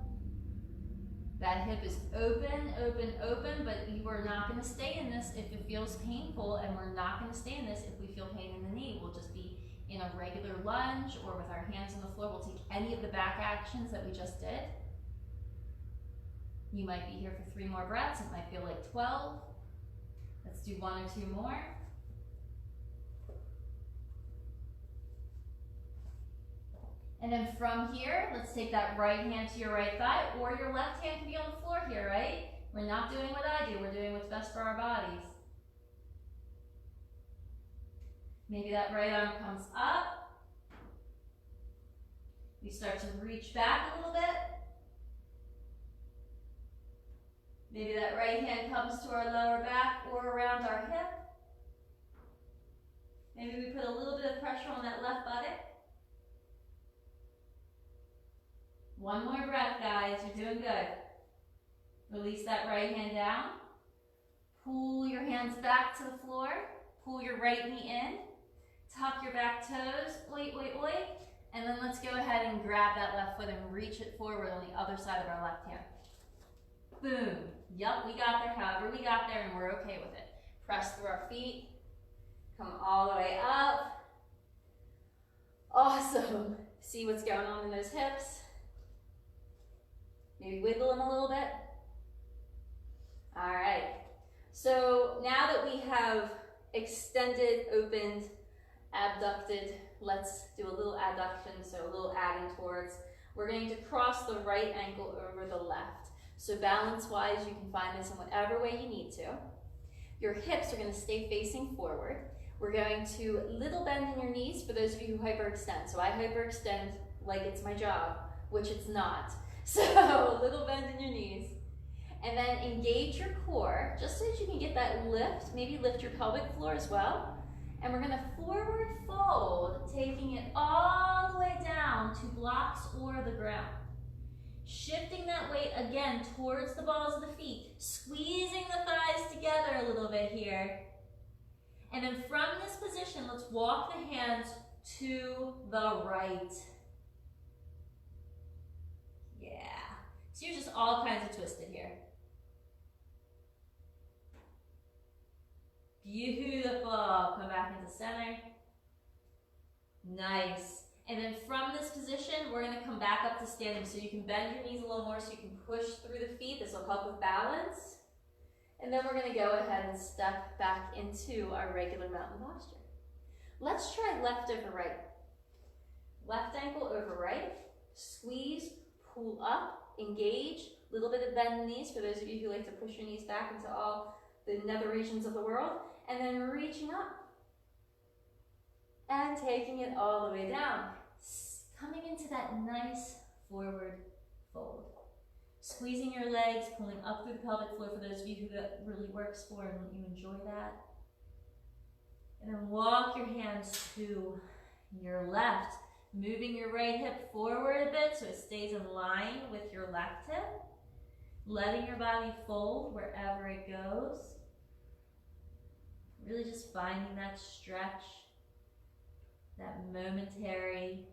That hip is open, open, open, but you are not going to stay in this if it feels painful, and we're not going to stay in this if we feel pain in the knee. We'll just be in a regular lunge or with our hands on the floor. We'll take any of the back actions that we just did. You might be here for 3 more breaths. It might feel like 12. Let's do 1 or 2 more. And then from here, let's take that right hand to your right thigh, or your left hand can be on the floor here, right? We're not doing what I do, we're doing what's best for our bodies. Maybe that right arm comes up. We start to reach back a little bit. Maybe that right hand comes to our lower back or around our hip. Maybe we put a little bit of pressure on that left buttock. 1 more breath, guys. You're doing good. Release that right hand down. Pull your hands back to the floor. Pull your right knee in. Tuck your back toes. Oi, oi, oi. And then let's go ahead and grab that left foot and reach it forward on the other side of our left hand. Boom. Yup, we got there however we got there, and we're okay with it. Press through our feet. Come all the way up. See what's going on in those hips. Maybe wiggle them a little bit. All right. So now that we have extended, opened, abducted, let's do a little adduction, so a little adding towards. We're going to cross the right ankle over the left. So balance-wise, you can find this in whatever way you need to. Your hips are going to stay facing forward. We're going to little bend in your knees for those of you who hyperextend. So I hyperextend like it's my job, which it's not. So little bend in your knees. And then engage your core, just so that you can get that lift. Maybe lift your pelvic floor as well. And we're going to forward fold, taking it all the way down to blocks or the ground. Shifting that weight again towards the balls of the feet, squeezing the thighs together a little bit here. And then from this position, let's walk the hands to the right. Yeah. So you're just all kinds of twisted here. Beautiful. Come back into center. Nice. And then from this position, we're going to come back up to standing. So you can bend your knees a little more so you can push through the feet. This will help with balance. And then we're going to go ahead and step back into our regular mountain posture. Let's try left over right. Left ankle over right. Squeeze, pull up, engage. A little bit of bend in the knees for those of you who like to push your knees back into all the nether regions of the world. And then reaching up. And taking it all the way down. Coming into that nice forward fold. Squeezing your legs, pulling up through the pelvic floor for those of you who that really works for and you enjoy that. And then walk your hands to your left, moving your right hip forward a bit so it stays in line with your left hip. Letting your body fold wherever it goes. Really just finding that stretch, that momentary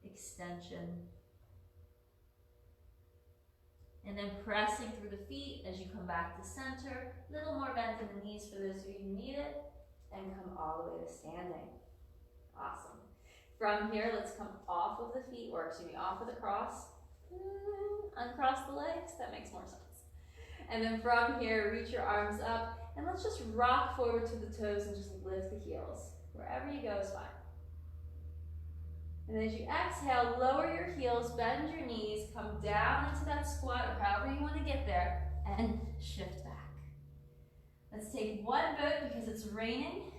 extension. And then pressing through the feet as you come back to center. Little more bend in the knees for those of you who need it. And come all the way to standing. Awesome. From here, let's come off of the feet, or excuse me, off of the cross. Uncross the legs. That makes more sense. And then from here, reach your arms up. And let's just rock forward to the toes and just lift the heels. Wherever you go is fine. And as you exhale, lower your heels, bend your knees, come down into that squat or however you want to get there, and shift back. Let's take one boat because it's raining.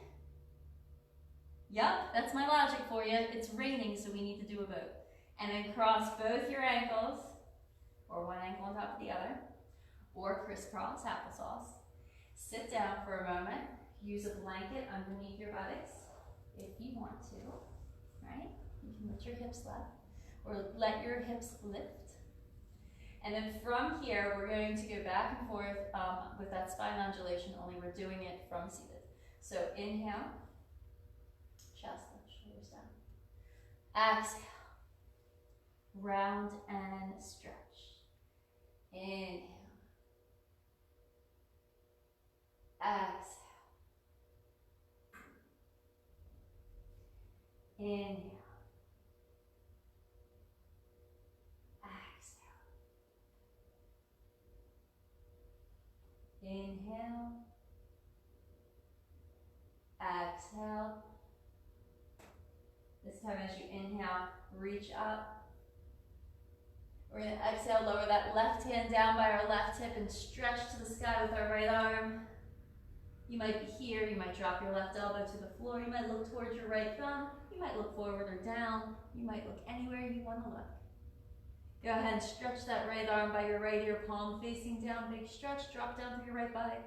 Yup, that's my logic for you. It's raining, so we need to do a boat. And then cross both your ankles, or one ankle on top of the other, or crisscross, applesauce. Sit down for a moment. Use a blanket underneath your buttocks if you want to, right? You can let your hips left, or let your hips lift. And then from here, we're going to go back and forth with that spine undulation, only we're doing it from seated. So inhale, chest up, shoulders down. Exhale, round and stretch. Inhale. Exhale. Inhale. Inhale, exhale. This time as you inhale, reach up. We're going to exhale, lower that left hand down by our left hip and stretch to the sky with our right arm. You might be here, you might drop your left elbow to the floor, you might look towards your right thumb, you might look forward or down, you might look anywhere you want to look. Go ahead and stretch that right arm by your right ear, palm facing down, big stretch, drop down through your right buttock.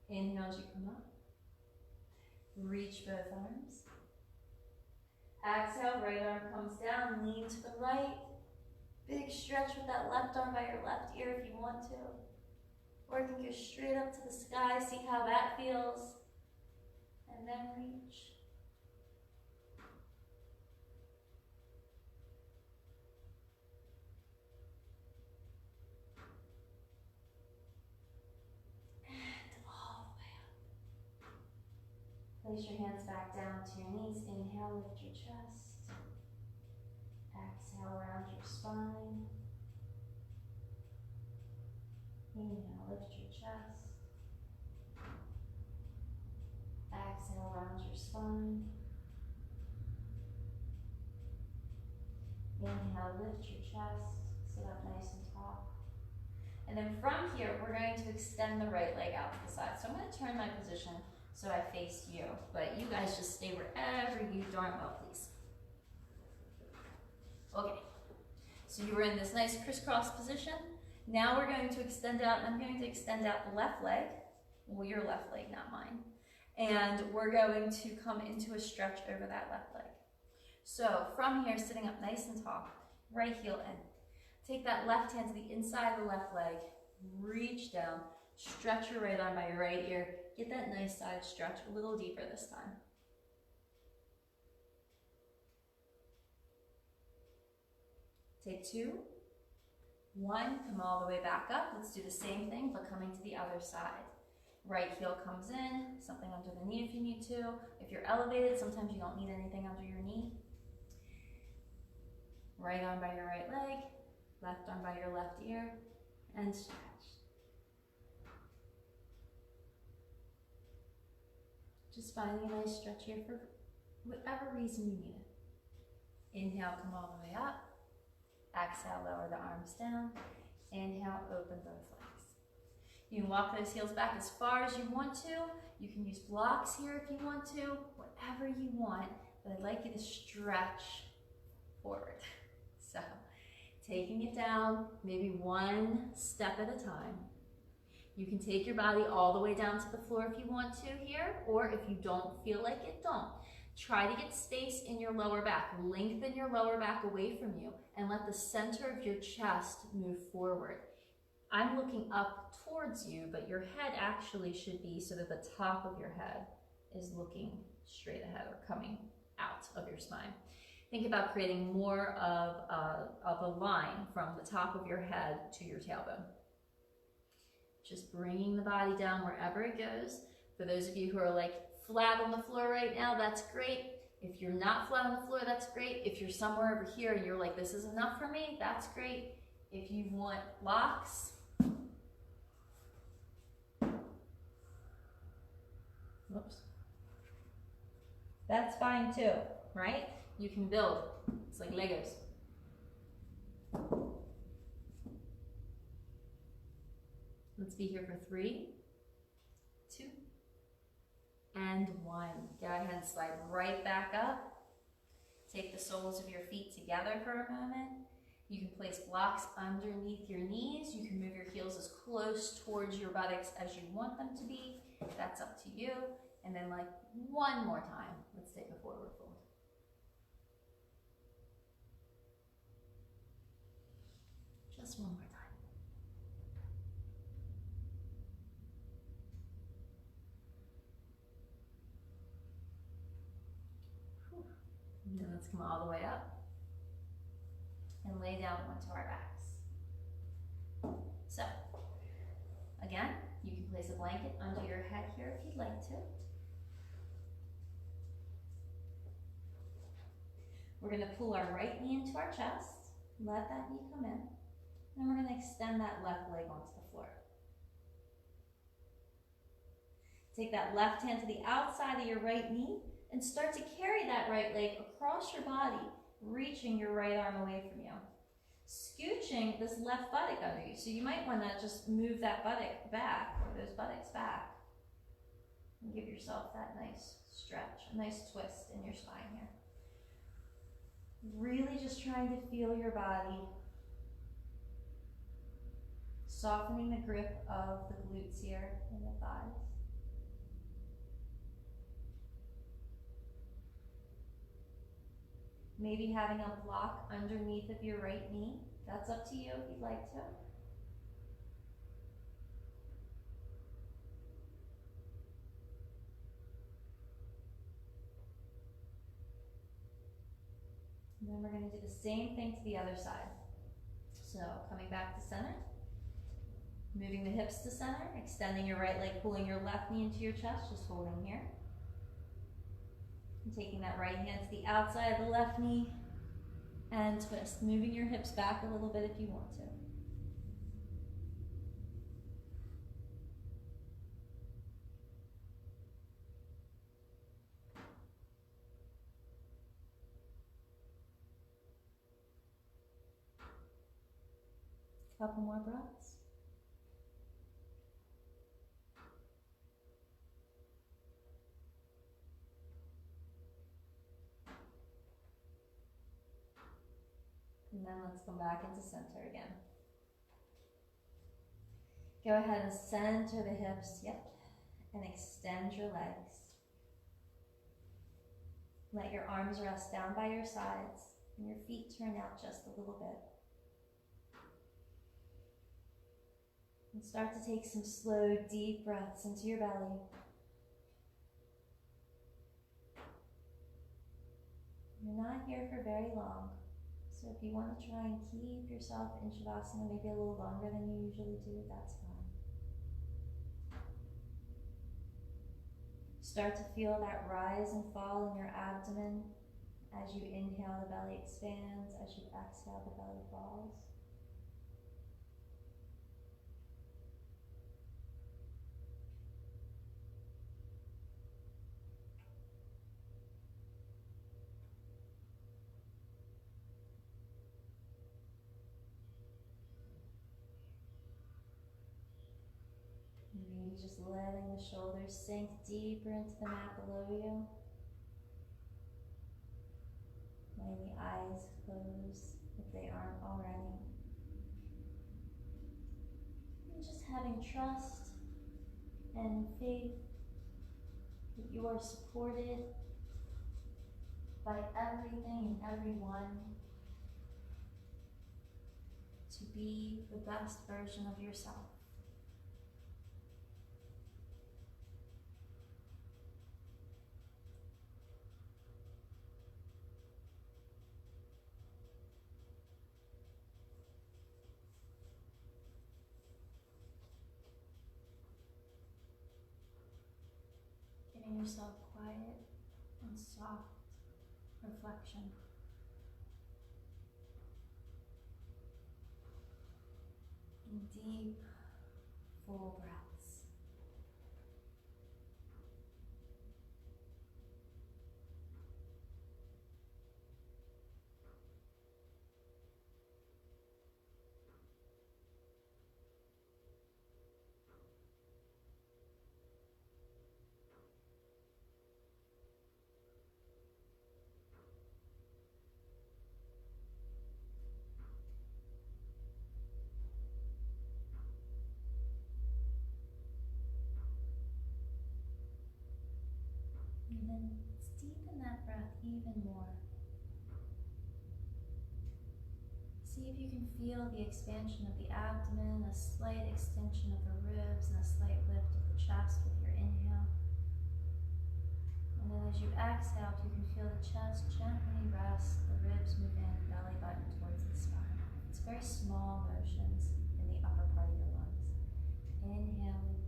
Inhale as you come up. Reach both arms. Exhale, right arm comes down, lean to the right. Big stretch with that left arm by your left ear if you want to. Or you can go straight up to the sky, see how that feels. And then reach. Place your hands back down to your knees. Inhale, lift your chest. Exhale, around your spine. Inhale, lift your chest. Exhale, around your spine. Inhale, lift your chest. Sit up nice and tall. And then from here, we're going to extend the right leg out to the side. So I'm going to turn my position so I face you, but you guys just stay wherever you darn well please. Okay, so you were in this nice crisscross position. Now we're going to extend out, and I'm going to extend out the left leg, well, your left leg, not mine. And we're going to come into a stretch over that left leg. So from here, sitting up nice and tall, right heel in. Take that left hand to the inside of the left leg, reach down, stretch your right arm by your right ear. Get that nice side stretch a little deeper this time. Take 2, 1, come all the way back up. Let's do the same thing, but coming to the other side. Right heel comes in, something under the knee if you need to. If you're elevated, sometimes you don't need anything under your knee. Right arm by your right leg, left arm by your left ear, and stretch. Just finding a nice stretch here for whatever reason you need it. Inhale, come all the way up. Exhale, lower the arms down. Inhale, open both legs. You can walk those heels back as far as you want to. You can use blocks here if you want to, whatever you want, but I'd like you to stretch forward. So, taking it down, maybe one step at a time. You can take your body all the way down to the floor if you want to here, or if you don't feel like it, don't. Try to get space in your lower back. Lengthen your lower back away from you and let the center of your chest move forward. I'm looking up towards you, but your head actually should be so that the top of your head is looking straight ahead or coming out of your spine. Think about creating more of a line from the top of your head to your tailbone. Just bringing the body down wherever it goes. For those of you who are like flat on the floor right now, that's great. If you're not flat on the floor, that's great. If you're somewhere over here and you're like, this is enough for me, that's great. If you want blocks, whoops, that's fine too, right? You can build. It's like Legos. Let's be here for 3, 2, and 1. Go ahead and slide right back up. Take the soles of your feet together for a moment. You can place blocks underneath your knees. You can move your heels as close towards your buttocks as you want them to be. That's up to you. And then like one more time, let's take a forward fold. Just one more time. And let's come all the way up and lay down onto our backs. So, again, you can place a blanket under your head here if you'd like to. We're going to pull our right knee into our chest, let that knee come in, and we're going to extend that left leg onto the floor. Take that left hand to the outside of your right knee and start to carry that right leg across your body, reaching your right arm away from you. Scooching this left buttock under you. So you might want to just move that buttock back, or those buttocks back, and give yourself that nice stretch, a nice twist in your spine here. Really just trying to feel your body, softening the grip of the glutes here and the thighs. Maybe having a block underneath of your right knee. That's up to you if you'd like to. And then we're going to do the same thing to the other side. So coming back to center, moving the hips to center, extending your right leg, pulling your left knee into your chest, just holding here. And taking that right hand to the outside of the left knee and twist, moving your hips back a little bit if you want to. Couple more breaths. And then let's come back into center again. Go ahead and center the hips, yep, and extend your legs. Let your arms rest down by your sides and your feet turn out just a little bit. And start to take some slow, deep breaths into your belly. You're not here for very long, so if you want to try and keep yourself in Shavasana maybe a little longer than you usually do, that's fine. Start to feel that rise and fall in your abdomen. As you inhale, the belly expands. As you exhale, the belly falls. Maybe just letting the shoulders sink deeper into the mat below you. Letting the eyes close if they aren't already. And just having trust and faith that you are supported by everything and everyone to be the best version of yourself. Giving yourself quiet and soft reflection. And deep, full breaths. And then let's deepen that breath even more. See if you can feel the expansion of the abdomen, a slight extension of the ribs, and a slight lift of the chest with your inhale. And then as you exhale, if you can feel the chest gently rest, the ribs move in, belly button towards the spine. It's very small motions in the upper part of your lungs. Inhaling,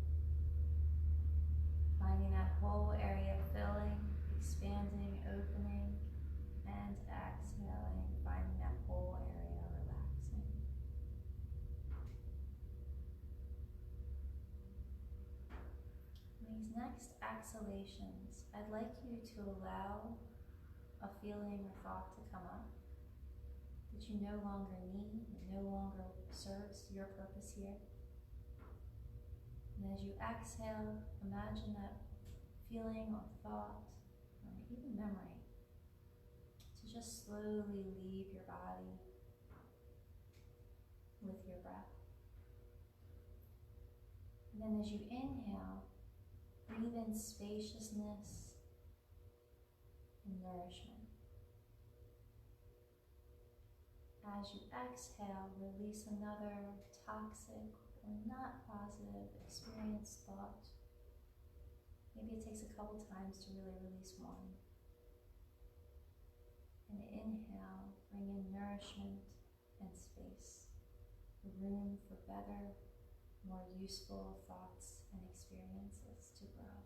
finding that whole area filling, expanding, opening, and exhaling, finding that whole area relaxing. These next exhalations, I'd like you to allow a feeling or thought to come up that you no longer need, that no longer serves your purpose here. And as you exhale, imagine that feeling or thought or even memory to just slowly leave your body with your breath. And then as you inhale, breathe in spaciousness and nourishment. As you exhale, release another toxic or not positive experience, thought. Maybe it takes a couple times to really release one. And inhale, bring in nourishment and space, room for better, more useful thoughts and experiences to grow.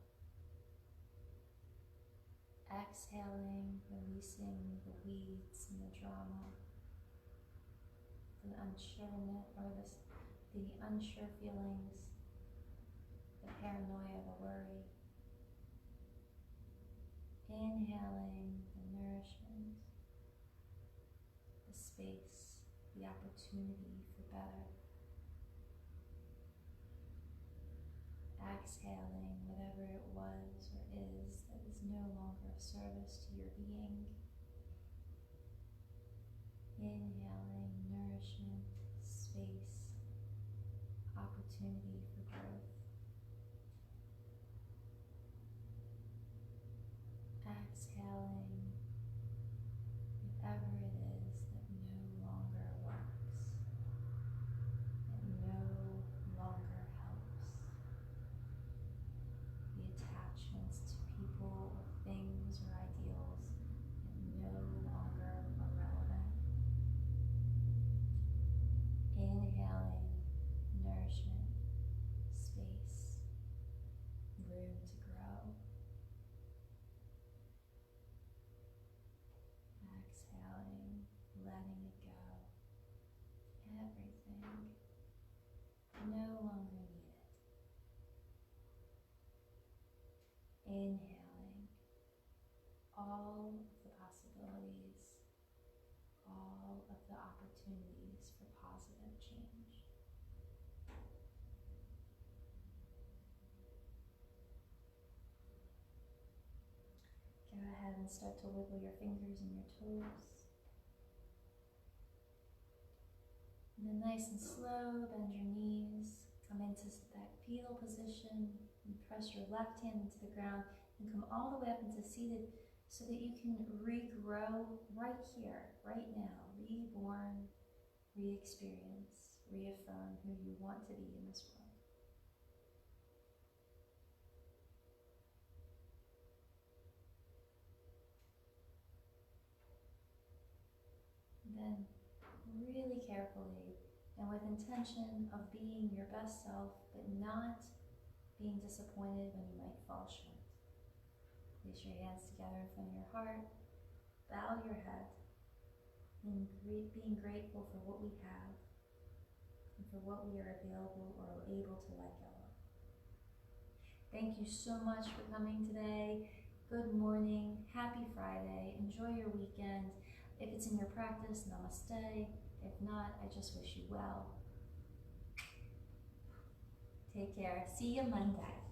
Exhaling, releasing the weeds and the drama, the unsureness or the unsure feelings, the paranoia, the worry. Inhaling the nourishment, the space, the opportunity for better. Exhaling whatever it was or is that is no longer of service to your being. Inhaling nourishment, space, opportunity for growth. Exhaling whatever it is that no longer works, that no longer helps. The attachments to people or things or ideals that no longer are relevant. Inhaling nourishment, space, room to grow. Exhaling, letting it go. Everything no longer needed. Inhaling all of the possibilities, all of the opportunities for positive change. Go ahead and start to wiggle your fingers and your toes. And then nice and slow, bend your knees, come into that fetal position, and press your left hand into the ground, and come all the way up into seated so that you can regrow right here, right now, reborn, re-experience, reaffirm who you want to be in this world. Then, really carefully and with intention of being your best self, but not being disappointed when you might fall short. Place your hands together in front of your heart, bow your head, and being grateful for what we have and for what we are available or able to let go of. Thank you so much for coming today. Good morning, happy Friday, enjoy your weekend. If it's in your practice, namaste. If not, I just wish you well. Take care. See you Monday.